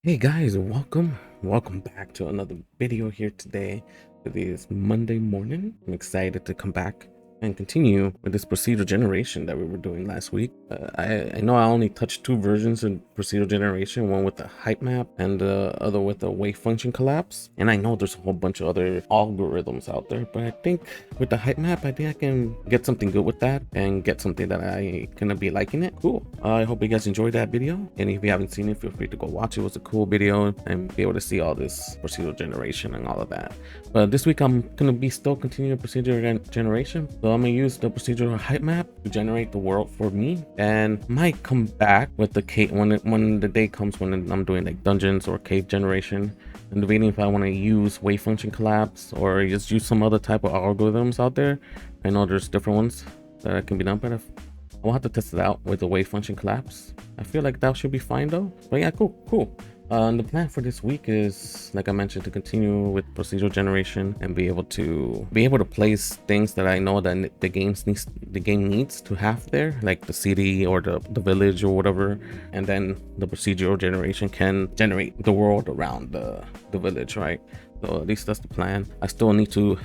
Hey guys, welcome back to another video here today. It is Monday morning. I'm excited to come back and continue with this procedural generation that we were doing last week. I know I only touched two versions of procedural generation, one with the hype map and the other with the wave function collapse. And I know there's a whole bunch of other algorithms out there, but I think with the hype map, I think I can get something good with that and get something that I gonna be liking it. Cool. I hope you guys enjoyed that video. And if you haven't seen it, feel free to go watch it. It was a cool video and be able to see all this procedural generation and all of that. But this week I'm gonna be still continuing procedural generation. So I'm gonna use the procedural hype map to generate the world for me, and might come back with the cave when the day comes when I'm doing like dungeons or cave generation, and debating if I want to use wave function collapse or just use some other type of algorithms out there. I know there's different ones that can be done, but I'll have to test it out with the wave function collapse. I feel like that should be fine though. But yeah, cool. The plan for this week is, like I mentioned, to continue with procedural generation and be able to place things that I know that the game needs to have there, like the city or the village or whatever, and then the procedural generation can generate the world around the village, right? So at least that's the plan. I still need to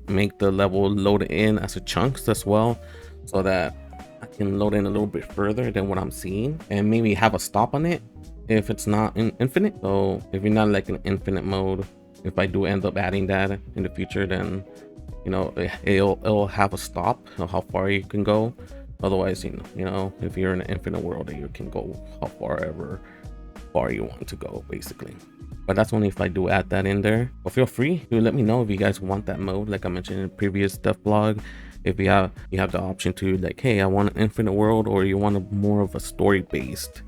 make the level load in as a chunks as well, so that I can load in a little bit further than what I'm seeing, and maybe have a stop on it if it's not infinite. So if you're not like an infinite mode, if I do end up adding that in the future, then you know it'll have a stop of how far you can go. Otherwise, you know, if you're in an infinite world, you can go how far you want to go, basically. But that's only if I do add that in there. But feel free to let me know if you guys want that mode, like I mentioned in the previous Devlog. If you have the option to, like, hey, I want an infinite world, or you want more of a story based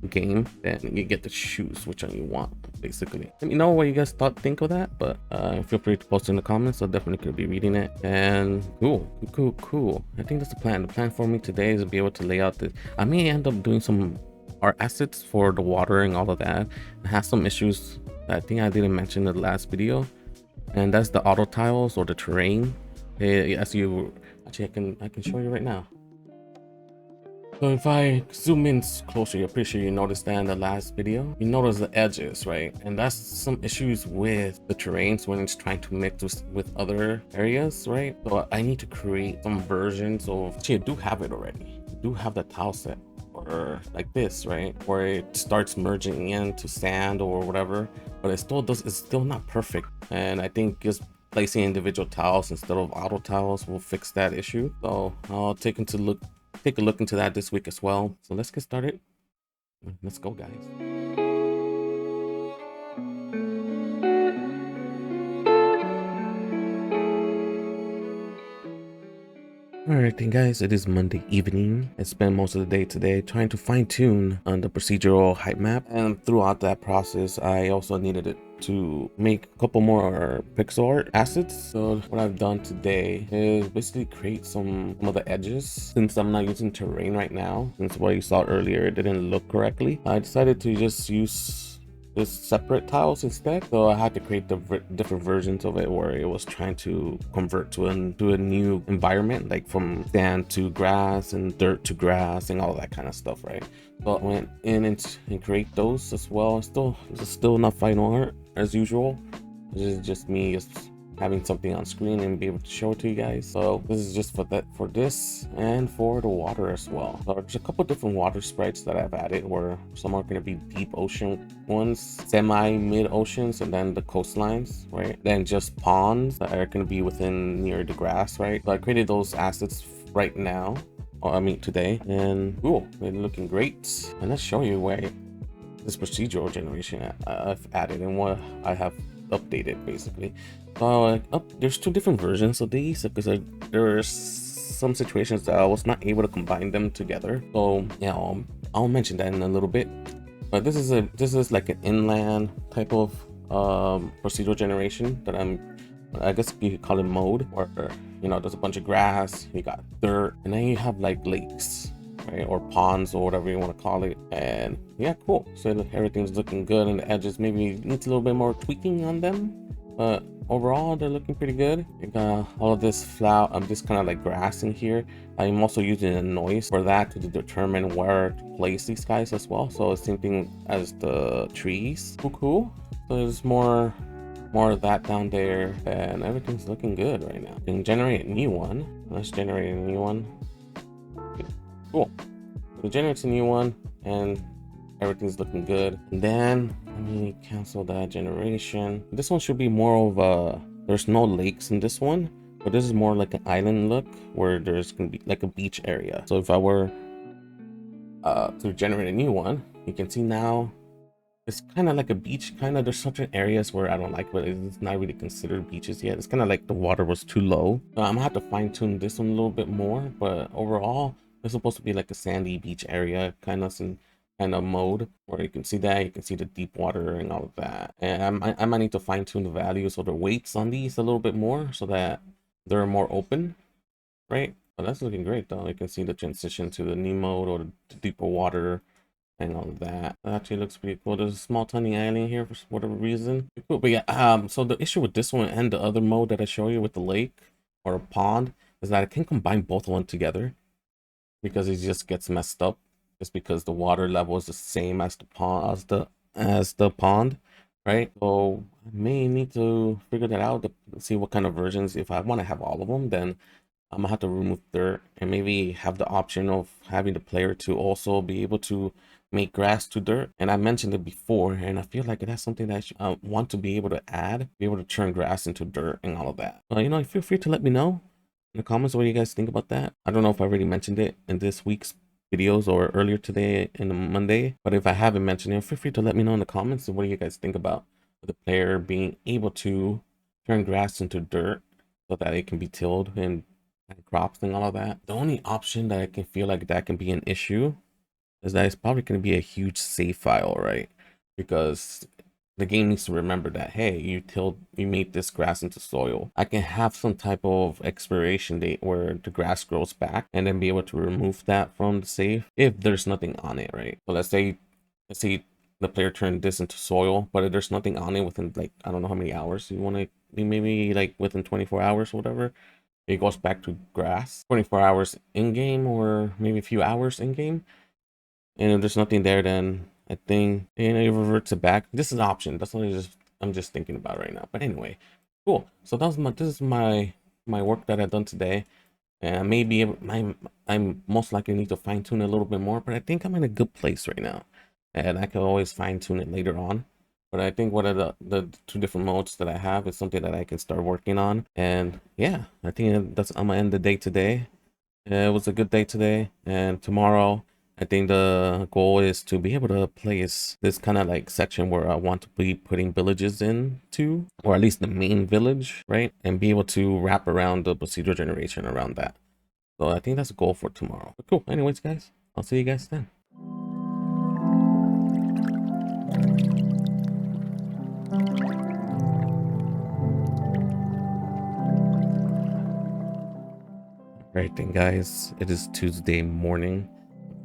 game, then you get to choose which one you want, basically. Let me know what you guys think of that, but feel free to post in the comments. I'll definitely could be reading it. And cool. I think that's the plan. The plan for me today is to be able to lay out this. I may end up doing some art assets for the water and all of that. It has some issues that I think I didn't mention in the last video, and that's the auto tiles or the terrain. As you actually, I can show you right now. So if I zoom in closer, you're pretty sure you noticed that in the last video. You notice the edges, right? And that's some issues with the terrains when it's trying to mix with other areas, right? So I need to create some versions of, actually I do have it already. I do have the tile set, or like this, right? Where it starts merging into sand or whatever, but it's still not perfect. And I think just placing individual tiles instead of auto tiles will fix that issue. So I'll take a look into that this week as well. So let's get started. Let's go, guys. Alright then, guys, it is Monday evening. I spent most of the day today trying to fine-tune on the procedural hype map, and throughout that process I also needed to make a couple more pixel art assets. So what I've done today is basically create some of the edges. Since I'm not using terrain right now, since what you saw earlier it didn't look correctly, I decided to just use separate tiles instead. So I had to create the different versions of it where it was trying to convert to a new environment, like from sand to grass and dirt to grass and all that kind of stuff, right? So I went in and create those as well. This is still not final art as usual. This is just me having something on screen and be able to show it to you guys. So this is just for this and for the water as well. So there's a couple different water sprites that I've added, where some are going to be deep ocean ones, semi mid oceans, and then the coastlines, right? Then just ponds that are going to be near the grass, right? So I created those assets right now, or I mean today, and cool, they're looking great. And let's show you where this procedural generation I've added and what I have updated, basically. So there's two different versions of these because there's some situations that I was not able to combine them together. So yeah, I'll mention that in a little bit. But this is like an inland type of procedural generation that I guess you could call it mode, where, you know, there's a bunch of grass, you got dirt, and then you have like lakes, right, or ponds or whatever you want to call it. And yeah, cool. So everything's looking good, and the edges maybe needs a little bit more tweaking on them. but overall they're looking pretty good. You got all of this flower, this kind of like grass in here. I'm also using a noise for that to determine where to place these guys as well. So it's same thing as the trees. Cool. So there's more of that down there, and everything's looking good right now. You can generate a new one. Let's generate a new one. Okay, cool. So it generates a new one, and everything's looking good. And then let me cancel that generation. This one should be more of a, there's no lakes in this one, but this is more like an island look where there's gonna be like a beach area. So if I were to generate a new one, you can see now it's kind of like a beach. Kind of, there's certain areas where I don't like, but it's not really considered beaches yet. It's kind of like the water was too low. I'm gonna have to fine tune this one a little bit more, but overall it's supposed to be like a sandy beach area kind of mode where you can see that, you can see the deep water and all of that. And I might need to fine tune the values or the weights on these a little bit more so that they're more open, right? But that's looking great though. You can see the transition to the new mode or the deeper water and all of that. That actually looks pretty cool. There's a small tiny island here for whatever reason. Cool. But yeah, so the issue with this one and the other mode that I show you with the lake or a pond is that I can combine both of them together because it just gets messed up just because the water level is the same as the pond, right? So I may need to figure that out to see what kind of versions. If I want to have all of them, then I'm gonna have to remove dirt and maybe have the option of having the player to also be able to make grass to dirt. And I mentioned it before, and I feel like that's something that I want to be able to add, be able to turn grass into dirt and all of that. You know, feel free to let me know in the comments what you guys think about that. I don't know if I already mentioned it in this week's videos or earlier today in the Monday, but if I haven't mentioned it, feel free to let me know in the comments. What do you guys think about the player being able to turn grass into dirt so that it can be tilled and crops and all of that? The only option that I can feel like that can be an issue is that it's probably going to be a huge save file, right? Because the game needs to remember that, hey, you made this grass into soil. I can have some type of expiration date where the grass grows back and then be able to remove that from the save if there's nothing on it, right? So let's say the player turned this into soil, but if there's nothing on it within, like, I don't know how many hours you want to, maybe like within 24 hours or whatever, it goes back to grass. 24 hours in game or maybe a few hours in game. And if there's nothing there, then I think, you know, it reverts it back. This is an option. That's what I'm just thinking about right now. But anyway, cool. So this is my work that I've done today. And maybe I'm most likely need to fine tune a little bit more, but I think I'm in a good place right now, and I can always fine tune it later on. But I think what are the two different modes that I have is something that I can start working on. And yeah, I think I'm gonna end the day today. It was a good day today, and tomorrow I think the goal is to be able to place this kind of like section where I want to be putting villages into, or at least the main village, right? And be able to wrap around the procedural generation around that. So I think that's a goal for tomorrow. But cool. Anyways, guys, I'll see you guys then. Right then, guys, it is Tuesday morning.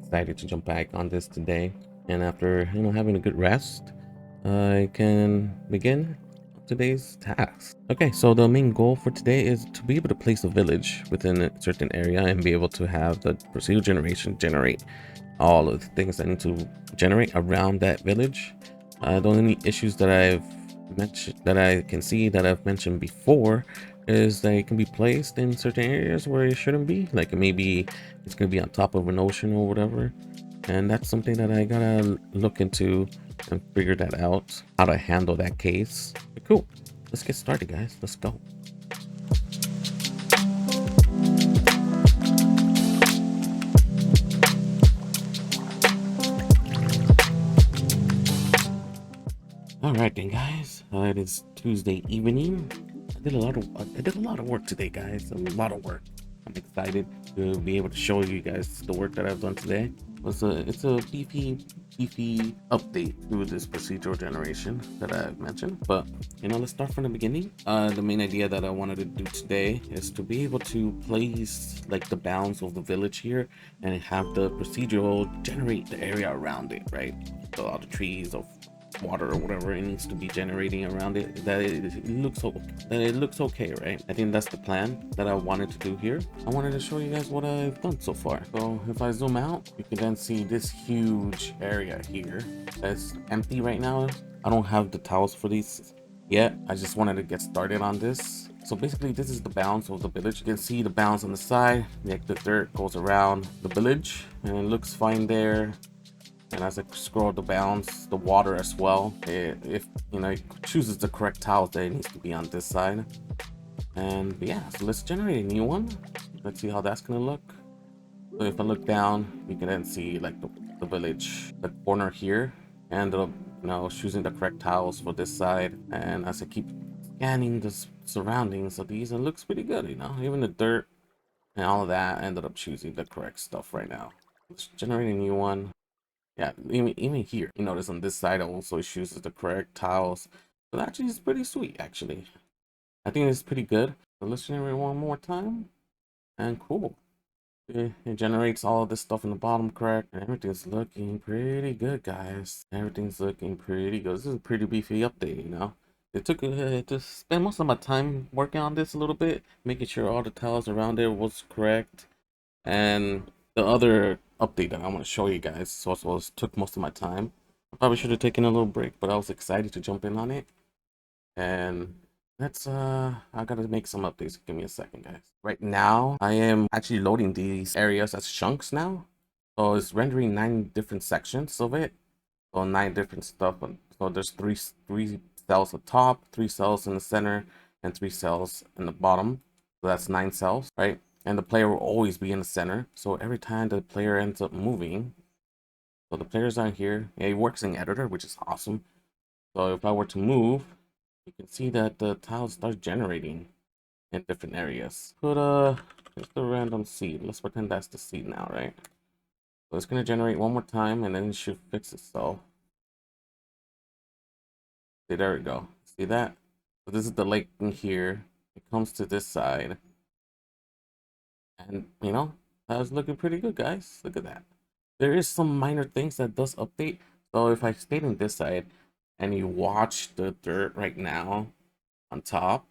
Excited to jump back on this today, and after, you know, having a good rest, I can begin today's task. Okay, so the main goal for today is to be able to place a village within a certain area and be able to have the procedural generation generate all of the things I need to generate around that village. The only issues that I've mentioned, that I can see that I've mentioned before, is that it can be placed in certain areas where it shouldn't be. Like maybe it's going to be on top of an ocean or whatever, and that's something that I gotta look into and figure that out, how to handle that case. But cool, let's get started, guys. Let's go. All right then, guys, it is Tuesday evening. I did a lot of work today, guys. A lot of work. I'm excited to be able to show you guys the work that I've done today. It's a beefy update to this procedural generation that I've mentioned. But you know, let's start from the beginning. The main idea that I wanted to do today is to be able to place like the bounds of the village here and have the procedural generate the area around it, right? So all the trees of water or whatever it needs to be generating around it, that it looks okay, right? I think that's the plan that I wanted to do here. I wanted to show you guys what I've done so far. So if I zoom out, you can then see this huge area here that's empty right now. I don't have the tiles for these yet. I just wanted to get started on this. So basically this is the bounds of the village. You can see the bounds on the side, like the dirt goes around the village and it looks fine there. And as I scroll the bounds, the water as well, if you know, it chooses the correct tiles that it needs to be on this side. And yeah, so let's generate a new one. Let's see how that's gonna look. So if I look down, you can then see like the village, the corner here, and you know, choosing the correct tiles for this side. And as I keep scanning the surroundings of these, it looks pretty good, you know, even the dirt and all of that. I ended up choosing the correct stuff right now. Let's generate a new one. Yeah, even here, you notice on this side, it also chooses the correct tiles. So that actually is pretty sweet, actually. I think it's pretty good. So let's generate one more time. And cool. It generates all of this stuff in the bottom correct. And everything's looking pretty good, guys. Everything's looking pretty good. This is a pretty beefy update, you know. It took to spend most of my time working on this a little bit, making sure all the tiles around there was correct. And the other update that I want to show you guys also took most of my time. I probably should have taken a little break, but I was excited to jump in on it. And let's I gotta make some updates. Give me a second, guys. Right now I am actually loading these areas as chunks now. So it's rendering 9 different sections of it. So 9 different stuff. So there's three cells at top, 3 cells in the center, and 3 cells in the bottom. So that's 9 cells, right? And the player will always be in the center. So every time the player ends up moving, so the players are here. Yeah, it works in editor, which is awesome. So if I were to move, you can see that the tiles start generating in different areas. Put just a random seed. Let's pretend that's the seed now, right? So it's gonna generate one more time and then it should fix itself. See, there we go. See that? So this is the lake in here. It comes to this side. And you know, that was looking pretty good, guys. Look at that. There is some minor things that does update. So if I stayed in this side and you watch the dirt right now on top,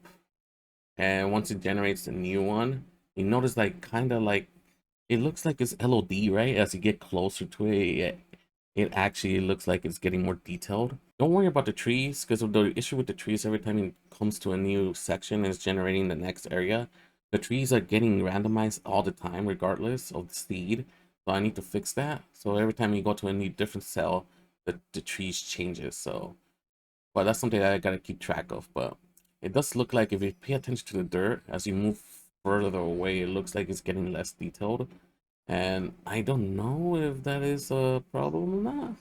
and once it generates a new one, you notice like kind of like it looks like it's LOD, right? As you get closer to it, it actually looks like it's getting more detailed. Don't worry about the trees, because the issue with the trees, every time it comes to a new section and it's generating the next area, the trees are getting randomized all the time, regardless of the seed. So I need to fix that. So every time you go to a new different cell, the trees changes. So, but that's something that I gotta keep track of. But it does look like if you pay attention to the dirt, as you move further away, it looks like it's getting less detailed. And I don't know if that is a problem or not.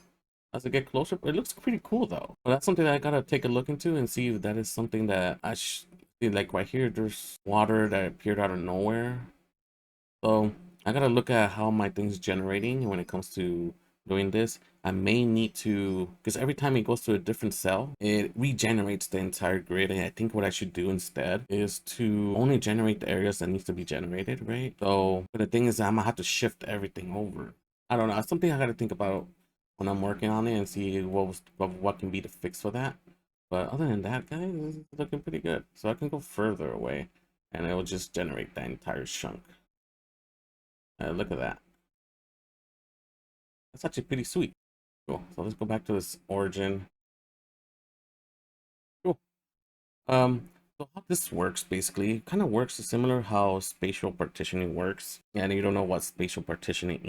As I get closer, it looks pretty cool though. But that's something that I gotta take a look into and see if that is something that I should see. Like right here, there's water that appeared out of nowhere. So I gotta look at how my thing's generating when it comes to doing this. I may need to, because every time it goes to a different cell, it regenerates the entire grid. And I think what I should do instead is to only generate the areas that needs to be generated, right? So, but the thing is, I'm gonna have to shift everything over. I don't know. It's something I gotta think about when I'm working on it and see what can be the fix for that. But other than that, guys, this is looking pretty good. So I can go further away, and it will just generate that entire chunk. Look at that. That's actually pretty sweet. Cool. So let's go back to this origin. Cool. So how this works basically kind of works similar how spatial partitioning works. And you don't know what spatial partitioning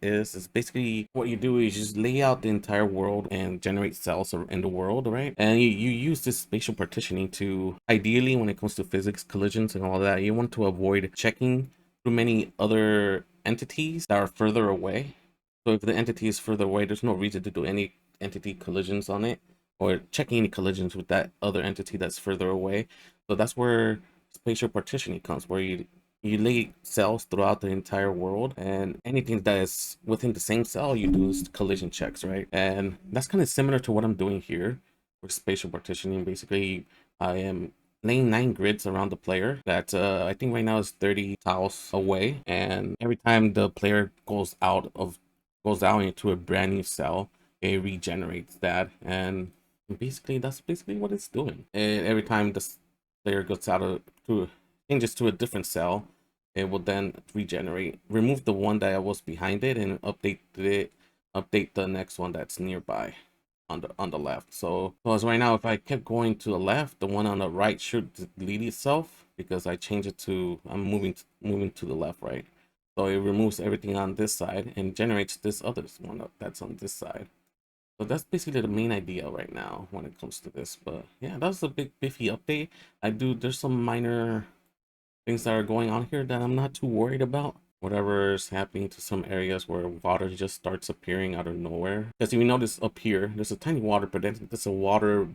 is. It's basically what you do is just lay out the entire world and generate cells in the world, right? And you use this spatial partitioning to, ideally, when it comes to physics, collisions, and all that, you want to avoid checking through many other entities that are further away. So if the entity is further away, there's no reason to do any entity collisions on it or checking any collisions with that other entity that's further away. So that's where spatial partitioning comes, where you lay cells throughout the entire world, and anything that is within the same cell, you do collision checks, right? And that's kind of similar to what I'm doing here with spatial partitioning. Basically, I am laying 9 grids around the player that I think right now is 30 tiles away, and every time the player goes out into a brand new cell, it regenerates that. And And basically, that's basically what it's doing. And every time this player goes out of to changes to a different cell, it will then regenerate, remove the one that was behind it, and update the next one that's nearby on the left. So as right now, if I kept going to the left, the one on the right should delete itself because I changed it to I'm moving to the left, right? So it removes everything on this side and generates this other one that's on this side. So that's basically the main idea right now when it comes to this. But yeah, that was a big biffy update. There's some minor things that are going on here that I'm not too worried about. Whatever is happening to some areas where water just starts appearing out of nowhere. Because if you notice up here, there's a tiny water, but then there's a water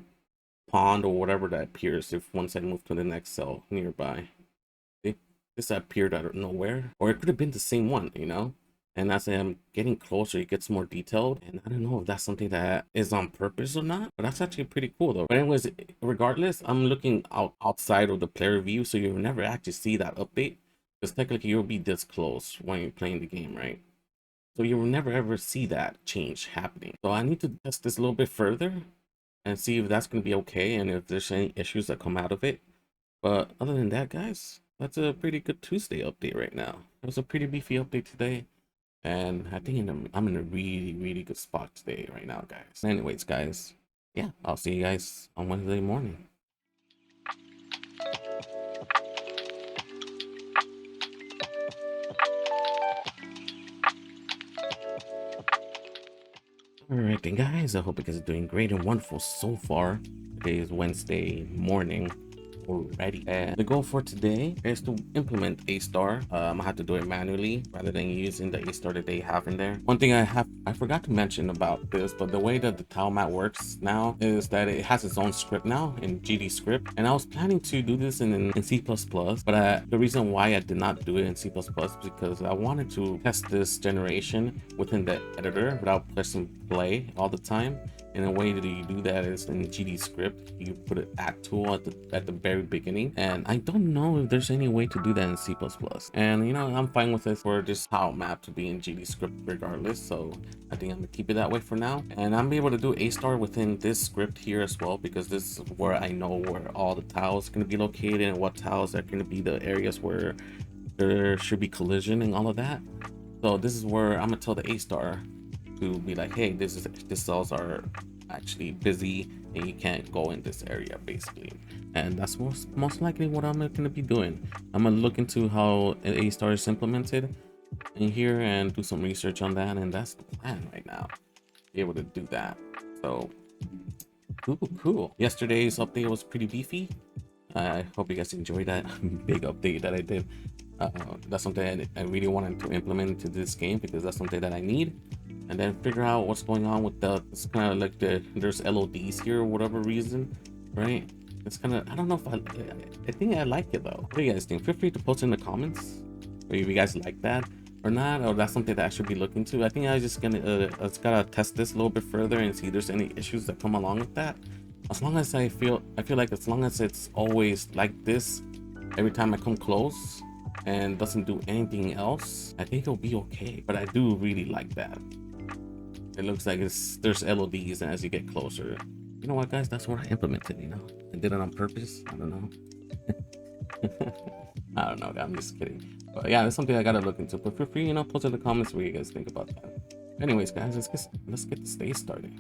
pond or whatever that appears if once I move to the next cell nearby. See? This appeared out of nowhere. Or it could have been the same one, you know? And as I'm getting closer, it gets more detailed. And I don't know if that's something that is on purpose or not, but that's actually pretty cool though. But anyways, regardless, I'm looking outside of the player view, so you'll never actually see that update. Because technically you'll be this close when you're playing the game, right? So you will never ever see that change happening. So I need to test this a little bit further and see if that's going to be okay and if there's any issues that come out of it. But other than that, guys, that's a pretty good Tuesday update right now. It was a pretty beefy update today. And I think I'm in a really, really good spot today right now, guys. Anyways, guys, yeah, I'll see you guys on Wednesday morning. All right, then, guys, I hope you guys are doing great and wonderful so far. Today is Wednesday morning already, and the goal for today is to implement a star. I have to do it manually rather than using the a star that they have in there. One thing I forgot to mention about this, but the way that the tile mat works now is that it has its own script now in GD script, and I was planning to do this in C++, but the reason why I did not do it in C++ is because I wanted to test this generation within the editor without pressing play all the time. And the way that you do that is in GD script. You put an at tool at the very beginning, and I don't know if there's any way to do that in C++. And you know, I'm fine with it for this tile map to be in GD script regardless, so I think I'm gonna keep it that way for now. And I'm able to do a star within this script here as well, because this is where I know where all the tiles are gonna be located and what tiles are gonna be the areas where there should be collision and all of that. So this is where I'm gonna tell the a star to be like, hey, this cells are actually busy and you can't go in this area, basically. And that's most likely what I'm going to be doing. I'm going to look into how an a star is implemented in here and do some research on that, and that's the plan right now, be able to do that. So cool. Yesterday's update was pretty beefy. I hope you guys enjoyed that big update that I did. That's something I really wanted to implement into this game, because that's something that I need. And then figure out what's going on with it's kind of like there's LODs here or whatever reason, right? It's kind of, I don't know if I think I like it though. What do you guys think? Feel free to post in the comments if you guys like that or not, or that's something that I should be looking to. I think I just gotta test this a little bit further and see if there's any issues that come along with that. As long as I feel like as long as it's always like this every time I come close and doesn't do anything else, I think it'll be okay. But I do really like that. It looks like there's LODs, and as you get closer, you know what, guys, that's what I implemented. You know, I did it on purpose. I don't know. I don't know. I'm just kidding. But yeah, that's something I gotta look into. But feel free, you know, post in the comments what you guys think about that. Anyways, guys, let's get the day started.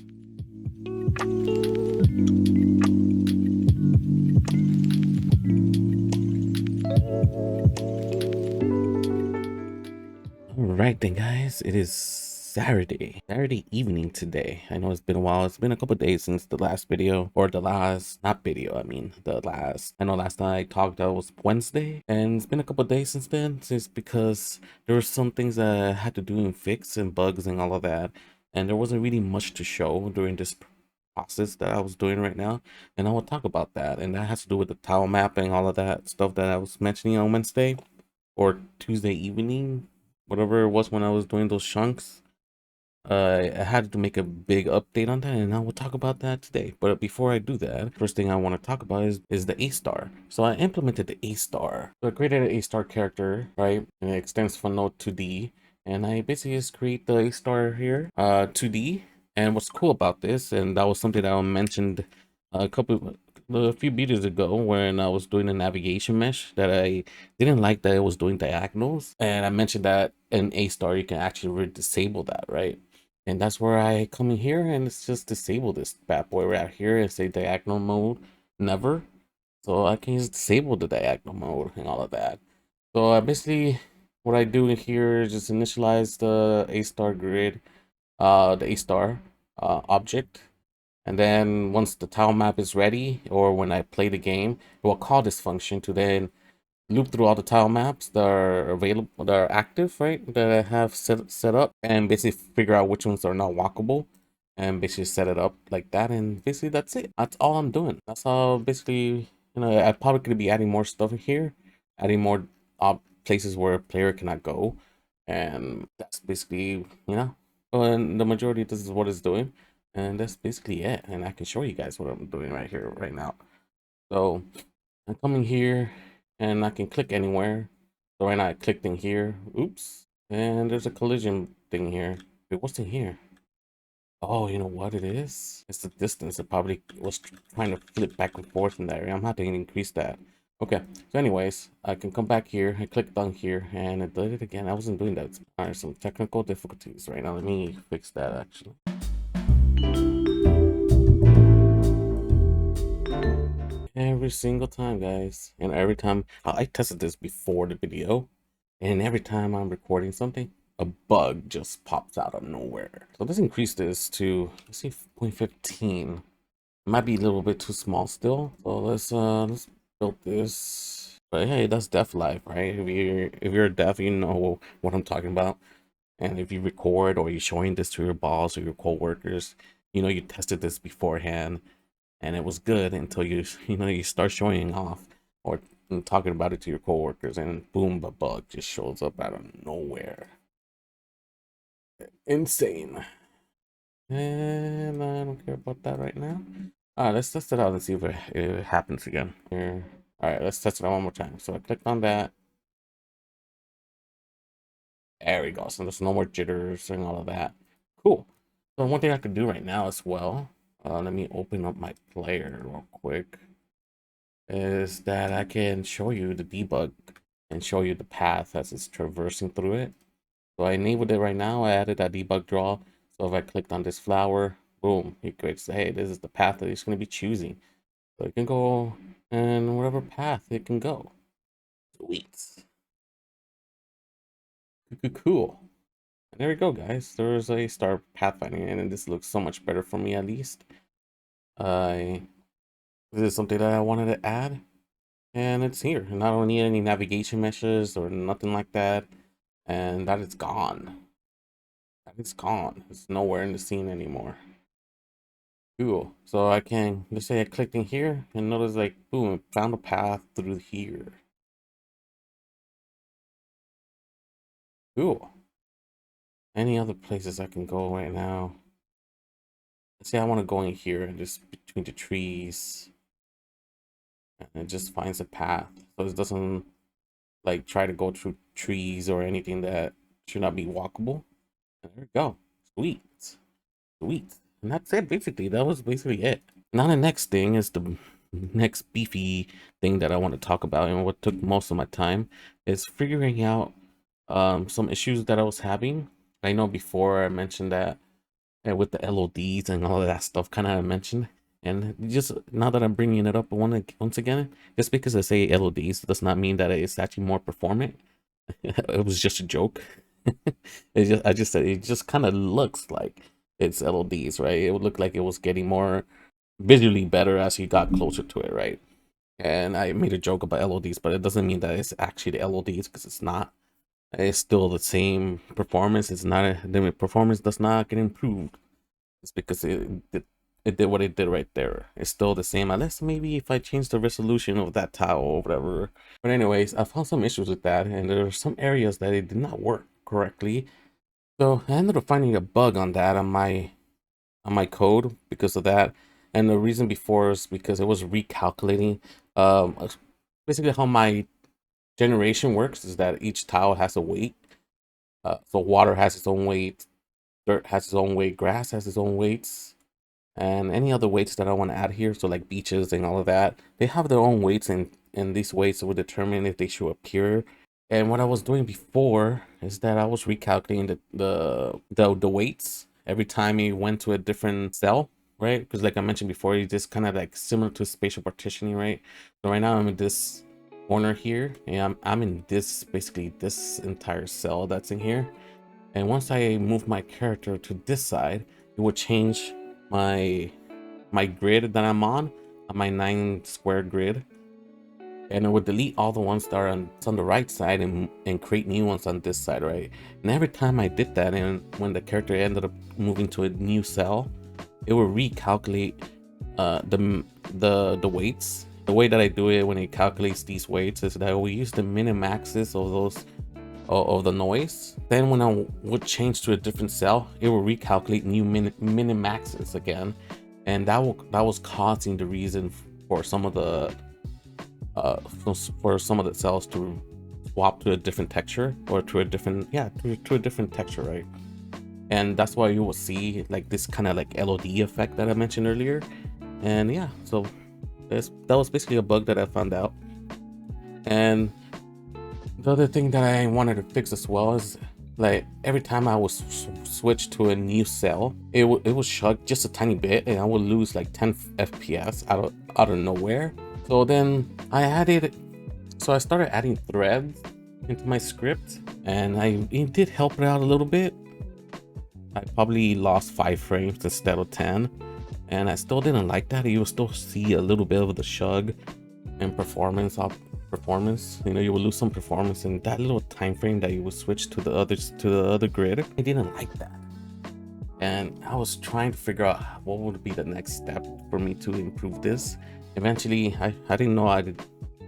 All right then, guys, it is Saturday evening today. I know it's been a while. It's been a couple days since the last video, or the last, not video, I mean the last. I know last time I talked was Wednesday, and it's been a couple days since then. It's because there were some things that I had to do and fix and bugs and all of that, and there wasn't really much to show during this process that I was doing right now, and I will talk about that. And that has to do with the tile mapping, all of that stuff that I was mentioning on Wednesday or Tuesday evening, whatever it was when I was doing those chunks. I had to make a big update on that, and I will talk about that today. But before I do that, first thing I want to talk about is the A star. So I implemented the A star. So I created an A star character, right? And it extends from node 2D. And I basically just create the A star here, 2D. And what's cool about this, and that was something that I mentioned a few videos ago when I was doing a navigation mesh, that I didn't like that it was doing diagonals. And I mentioned that in A star, you can actually disable that, right? And that's where I come in here and it's just disable this bad boy right here and say diagonal mode, never. So I can just disable the diagonal mode and all of that. So basically what I do in here is just initialize the A star grid, the A star object. And then once the tile map is ready, or when I play the game, it will call this function to then loop through all the tile maps that are available, that are active, right? That I have set up, and basically figure out which ones are not walkable, and basically set it up like that. And basically that's it. That's all I'm doing. That's all. Basically, I'm probably gonna be adding more stuff in here, adding more places where a player cannot go, and that's basically, and the majority of this is what it's doing, and that's basically it. And I can show you guys what I'm doing right here, right now. So I'm coming here and I can click anywhere. So right now I clicked in here. Oops. And there's a collision thing here. Wait, what's in here? Oh, you know what it is? It's the distance. It probably was trying to flip back and forth in that area. I'm having to increase that. Okay. So anyways, I can come back here. I clicked on here and it did it again. I wasn't doing that. All right, some technical difficulties right now. Let me fix that actually. Every single time, guys. And every time I tested this before the video, and every time I'm recording something, a bug just pops out of nowhere. So let's increase this to, let's see, 0.15. It might be a little bit too small still. So let's build this. But hey, that's deaf life, right? If you're deaf, you know what I'm talking about. And if you record or you're showing this to your boss or your coworkers, you tested this beforehand and it was good until you start showing off or talking about it to your coworkers, and boom, a bug just shows up out of nowhere. Insane. And I don't care about that right now. All right, let's test it out and see if it happens again here. All right, let's test it out one more time. So I clicked on that. There we go. So there's no more jitters and all of that. Cool. So one thing I could do right now as well, let me open up my player real quick, is that I can show you the debug and show you the path as it's traversing through it. So I enabled it right now. I added that debug draw. So if I clicked on this flower, boom, it creates, hey, this is the path that it's going to be choosing. So it can go in whatever path it can go. Sweet. Cool. And there we go, guys. There's a star pathfinding, and this looks so much better for me at least. I This is something that I wanted to add, and it's here. And I don't need any navigation meshes or nothing like that. And that is gone. That is gone. It's nowhere in the scene anymore. Cool. So I can just say I clicked in here and notice, like, boom, it found a path through here. Cool. Any other places I can go right now? Let's say I want to go in here and just between the trees, and it just finds a path. So it doesn't like try to go through trees or anything that should not be walkable. And there we go. Sweet. Sweet. And that's it, basically. That was basically it. Now the next thing is the next beefy thing that I want to talk about, and what took most of my time is figuring out some issues that I was having. I know before I mentioned that with the LODs and all of that stuff, kind of mentioned, and just now that I'm bringing it up once again, just because I say LODs does not mean that it's actually more performant. It was just a joke. I just said it just kind of looks like it's LODs, right? It would look like it was getting more visually better as you got closer to it, right? And I made a joke about LODs, but it doesn't mean that it's actually the LODs, because it's not. It's still the same performance. It's not the performance does not get improved. It's because it did what it did right there. It's still the same, unless maybe if I change the resolution of that tile or whatever. But anyways, I found some issues with that, and there are some areas that it did not work correctly. So I ended up finding a bug on that on my code because of that. And the reason before is because it was recalculating. Basically how my generation works is that each tile has a weight. So water has its own weight, dirt has its own weight, grass has its own weights, and any other weights that I want to add here. So like beaches and all of that, they have their own weights, and these weights will determine if they should appear. And what I was doing before is that I was recalculating the weights every time you went to a different cell, right? Because like I mentioned before, it's just kind of like similar to spatial partitioning, right? So right now I'm in this corner here, and I'm in this, basically this entire cell that's in here. And once I move my character to this side, it will change my grid that I'm on my 9 square grid, and it would delete all the ones that are on the right side and create new ones on this side, right? And every time I did that, and when the character ended up moving to a new cell, it will recalculate the weights. The way that I do it when it calculates these weights is that I will use the minimaxes of those of the noise. Then when I would change to a different cell, it will recalculate new minimaxes again, and that was causing the reason for some of the cells to swap to a different texture, or to a different, yeah, to a different texture, right? And that's why you will see like this kind of like LOD effect that I mentioned earlier. And yeah, so that was basically a bug that I found out. And the other thing that I wanted to fix as well is, like, every time I would switch to a new cell, it would shut just a tiny bit, and I would lose like 10 FPS out of nowhere. So then I started adding threads into my script, and it did help it out a little bit. I probably lost 5 frames instead of 10, and I still didn't like that. You will still see a little bit of the shug and performance. You know, you will lose some performance in that little time frame that you would switch to the other grid. I didn't like that, and I was trying to figure out what would be the next step for me to improve this. Eventually, I didn't know I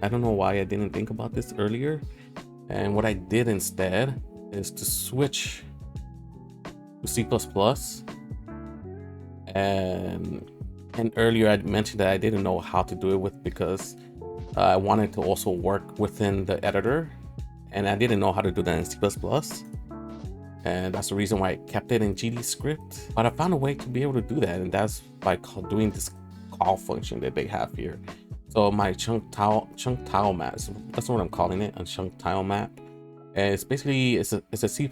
don't know why I didn't think about this earlier. And what I did instead is to switch to C++. And earlier I mentioned that I didn't know how to do it with, because I wanted to also work within the editor, and I didn't know how to do that in C++. And that's the reason why I kept it in GD script. But I found a way to be able to do that, and that's by doing this call function that they have here. So my chunk tile map, that's what I'm calling it, a chunk tile map. And it's basically it's a C++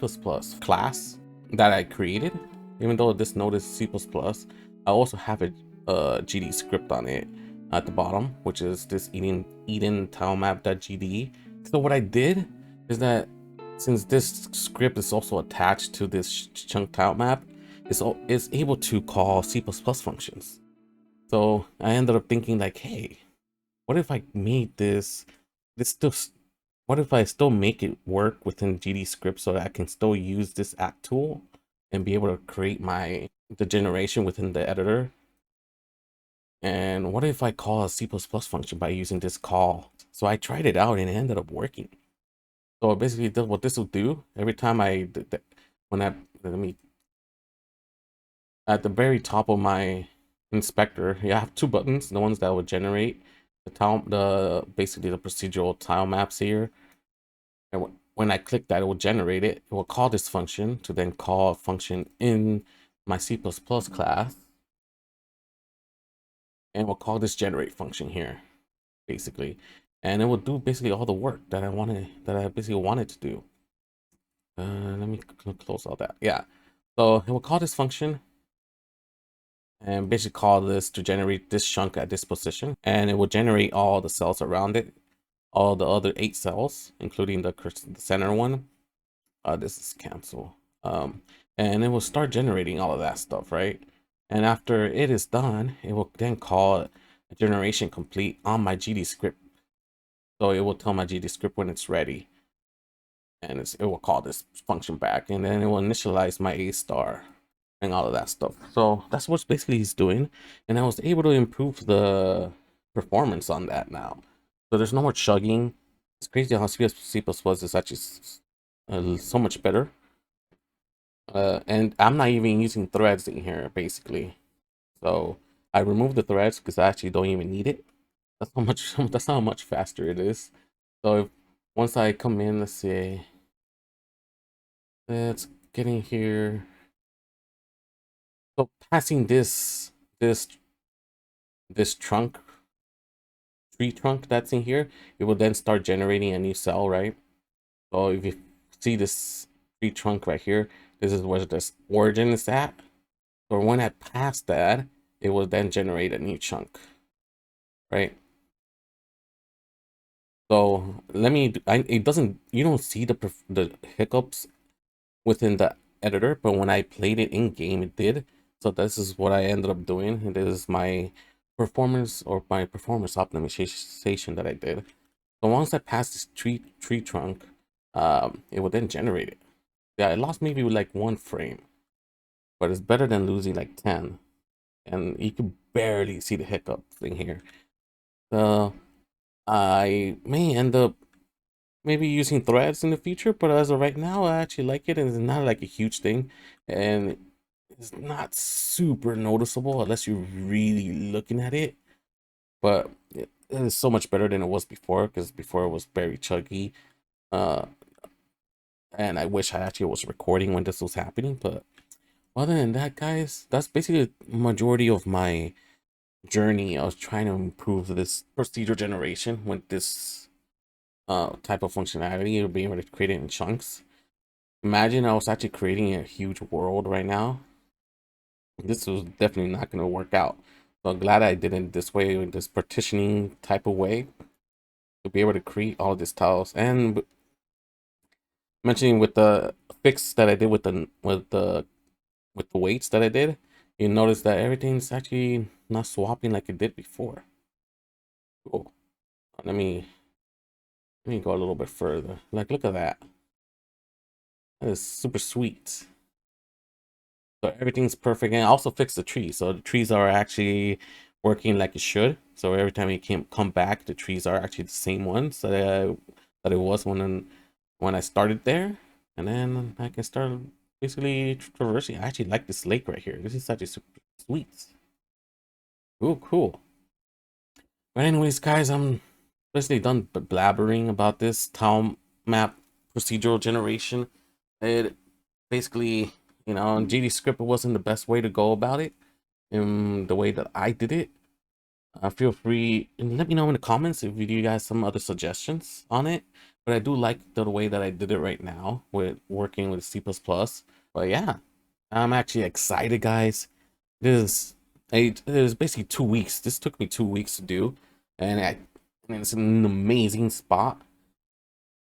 class that I created. Even though this node is C++, I also have a GD script on it at the bottom, which is this Eden tile map.gd. So what I did is that, since this script is also attached to this chunk tile map, it's able to call C++ functions. So I ended up thinking like, hey, what if I made this still, what if I still make it work within GD script, so that I can still use this app tool and be able to create the generation within the editor? And what if I call a C++ function by using this call? So I tried it out, and it ended up working. So basically, what this will do every time let me, at the very top of my inspector, I have 2 buttons, the ones that will generate basically the procedural tile maps here. And when I click that, it will generate it. It will call this function to then call a function in my C++ class, and we'll call this generate function here, basically. And it will do basically all the work that I basically wanted to do. Let me close all that. Yeah. So it will call this function and basically call this to generate this chunk at this position, and it will generate all the cells around it, all the other 8 cells, including the center one. This is cancel. And it will start generating all of that stuff, right? And after it is done, it will then call a generation complete on my GD script. So it will tell my GD script when it's ready, and it will call this function back, and then it will initialize my A star and all of that stuff. So that's what basically he's doing, and I was able to improve the performance on that now. So there's no more chugging. It's crazy how C++ is actually so much better. And I'm not even using threads in here, basically. So I removed the threads because I actually don't even need it. That's how much faster it is. So once I come in, let's get in here. So passing this this tree trunk that's in here, it will then start generating a new cell, right? So if you see this tree trunk right here, this is where this origin is at. So when I pass that, it will then generate a new chunk, right? So let me. It doesn't. You don't see the hiccups within the editor, but when I played it in game, it did. So this is what I ended up doing. And this is my performance optimization that I did. So once I passed this tree trunk, it would then generate it. Yeah, I lost maybe like 1 frame, but it's better than losing like 10. And you can barely see the hiccup thing here. So I may end up maybe using threads in the future, but as of right now, I actually like it, and it's not like a huge thing, and it's not super noticeable unless you're really looking at it. But it is so much better than it was before, because before it was very chuggy. Uh, and I wish I actually was recording when this was happening. But other than that, guys, that's basically the majority of my journey. I was trying to improve this procedural generation with this type of functionality, of being able to create it in chunks. Imagine I was actually creating a huge world right now. This was definitely not going to work out. So I'm glad I did it this way, in this partitioning type of way, to be able to create all this tiles. And mentioning with the fix that I did with the weights that I did, you notice that everything's actually not swapping like it did before. Cool. Let me go a little bit further. Like, look at that. That is super sweet. So everything's perfect, and I also fixed the trees. So the trees are actually working like it should. So every time you come back, the trees are actually the same ones that it was when I started there. And then I can start basically traversing. I actually like this lake right here. This is actually super sweet. Ooh, cool. But anyways, guys, I'm basically done blabbering about this tile map procedural generation. It basically, GD script wasn't the best way to go about it in the way that I did it. Feel free and let me know in the comments if you guys some other suggestions on it. But I do like the way that I did it right now with working with C++. But yeah, I'm actually excited, guys. This it is basically 2 weeks. This took me 2 weeks to do, and it's an amazing spot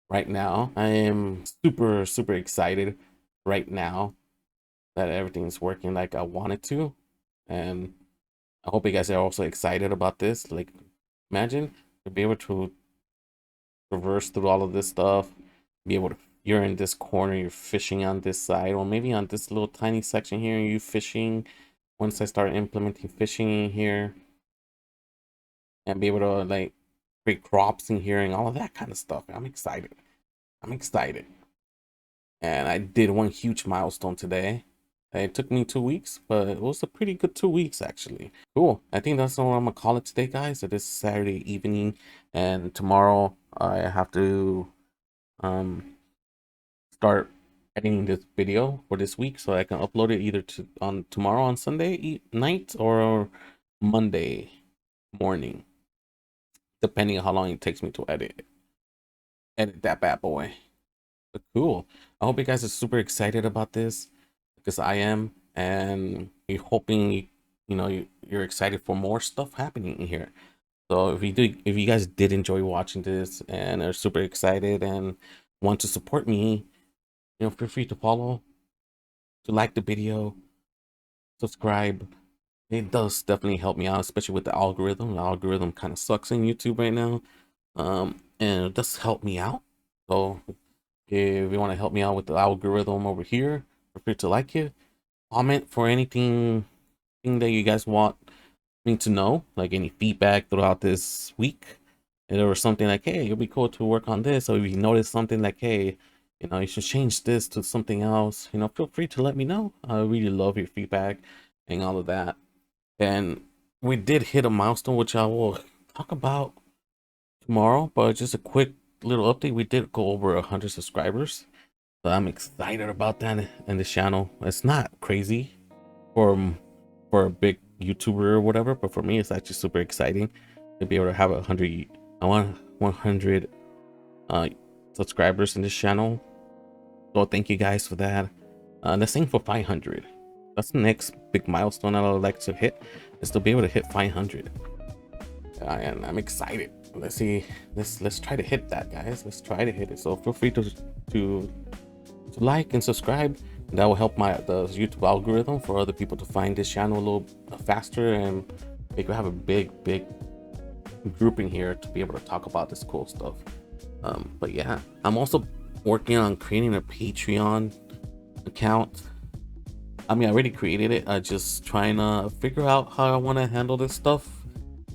right now. I am super super excited right now that everything's working like I want it to, and I hope you guys are also excited about this. Like, imagine to be able to traverse through all of this stuff, be able to, you're in this corner, you're fishing on this side, or maybe on this little tiny section here, you fishing. Once I start implementing fishing in here, and be able to like create crops in here and all of that kind of stuff. I'm excited. I'm excited. And I did one huge milestone today. It took me 2 weeks, but it was a pretty good 2 weeks actually. Cool. I think that's what I'm gonna call it today, guys. It is Saturday evening, and tomorrow I have to um start editing this video for this week so I can upload it either to on tomorrow on Sunday night or Monday morning, depending on how long it takes me to edit that bad boy. But cool. I hope you guys are super excited about this, because I am, and you're hoping you're excited for more stuff happening in here. So if you guys did enjoy watching this and are super excited and want to support me, feel free to follow, to like the video, subscribe. It does definitely help me out, especially with the algorithm. The algorithm kind of sucks in YouTube right now. And it does help me out. So if you want to help me out with the algorithm over here, feel free to like it. Comment for anything that you guys want me to know, like any feedback throughout this week. And there was something like, hey, it'll be cool to work on this. Or if you notice something like, hey, you should change this to something else, feel free to let me know. I really love your feedback and all of that. And we did hit a milestone, which I will talk about tomorrow, but just a quick little update. We did go over 100 subscribers. So I'm excited about that in this channel. It's not crazy. for for a big YouTuber or whatever, but for me it's actually super exciting to be able to have 100 I want 100 subscribers in this channel. So thank you guys for that. Let's aim for 500. That's the next big milestone that I would like to hit, is to be able to hit 500. And I'm excited. Let's see. Let's try to hit that, guys. Let's try to hit it. So feel free to like and subscribe. That will help the YouTube algorithm for other people to find this channel a little faster, and we can have a big grouping here to be able to talk about this cool stuff. But yeah, I'm also working on creating a Patreon account. I mean, I already created it. I just trying to figure out how I want to handle this stuff.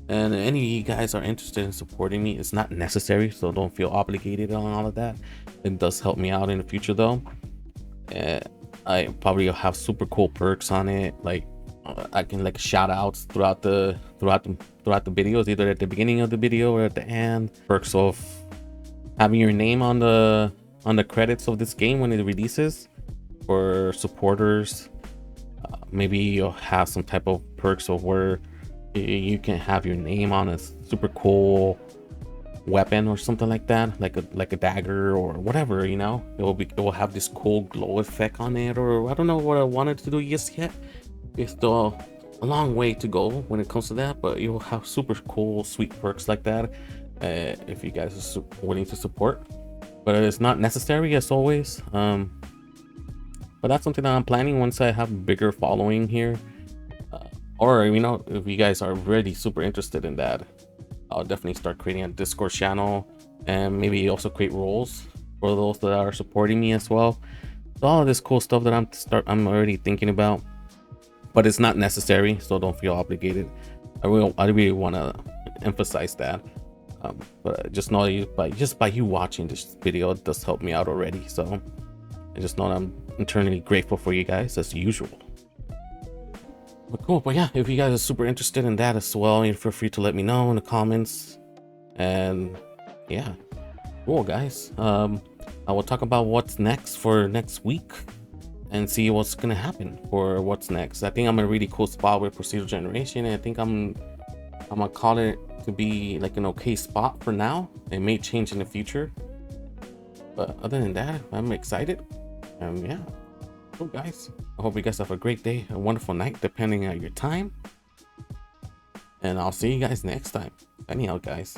And any of you guys are interested in supporting me, it's not necessary, so don't feel obligated on all of that. It does help me out in the future though. I probably have super cool perks on it, like I can like shout outs throughout the videos, either at the beginning of the video or at the end. Perks of having your name on the credits of this game when it releases for supporters. Maybe you'll have some type of perks of where you can have your name on a super cool weapon or something like that, like a dagger or whatever, you know. It will have this cool glow effect on it, or I don't know what I wanted to do just yet. It's still a long way to go when it comes to that, but you will have super cool sweet perks like that if you guys are willing to support. But it's not necessary, as always. But that's something that I'm planning once I have a bigger following here, or you know, if you guys are really super interested in that, I'll definitely start creating a Discord channel, and maybe also create roles for those that are supporting me as well. So all of this cool stuff that I'm already thinking about, but it's not necessary, so don't feel obligated. I really want to emphasize that. But just know that by you watching this video, it does help me out already. So I just know that I'm eternally grateful for you guys as usual. But cool. But yeah, if you guys are super interested in that as well, you feel free to let me know in the comments. And yeah, cool guys. I will talk about what's next for next week and see what's gonna happen for what's next. I think I'm in a really cool spot with Procedural Generation, and I think I'm gonna call it to be like an okay spot for now. It may change in the future, but other than that, I'm excited. Yeah, cool guys. I hope you guys have a great day, a wonderful night, depending on your time, and I'll see you guys next time. Anyhow, guys.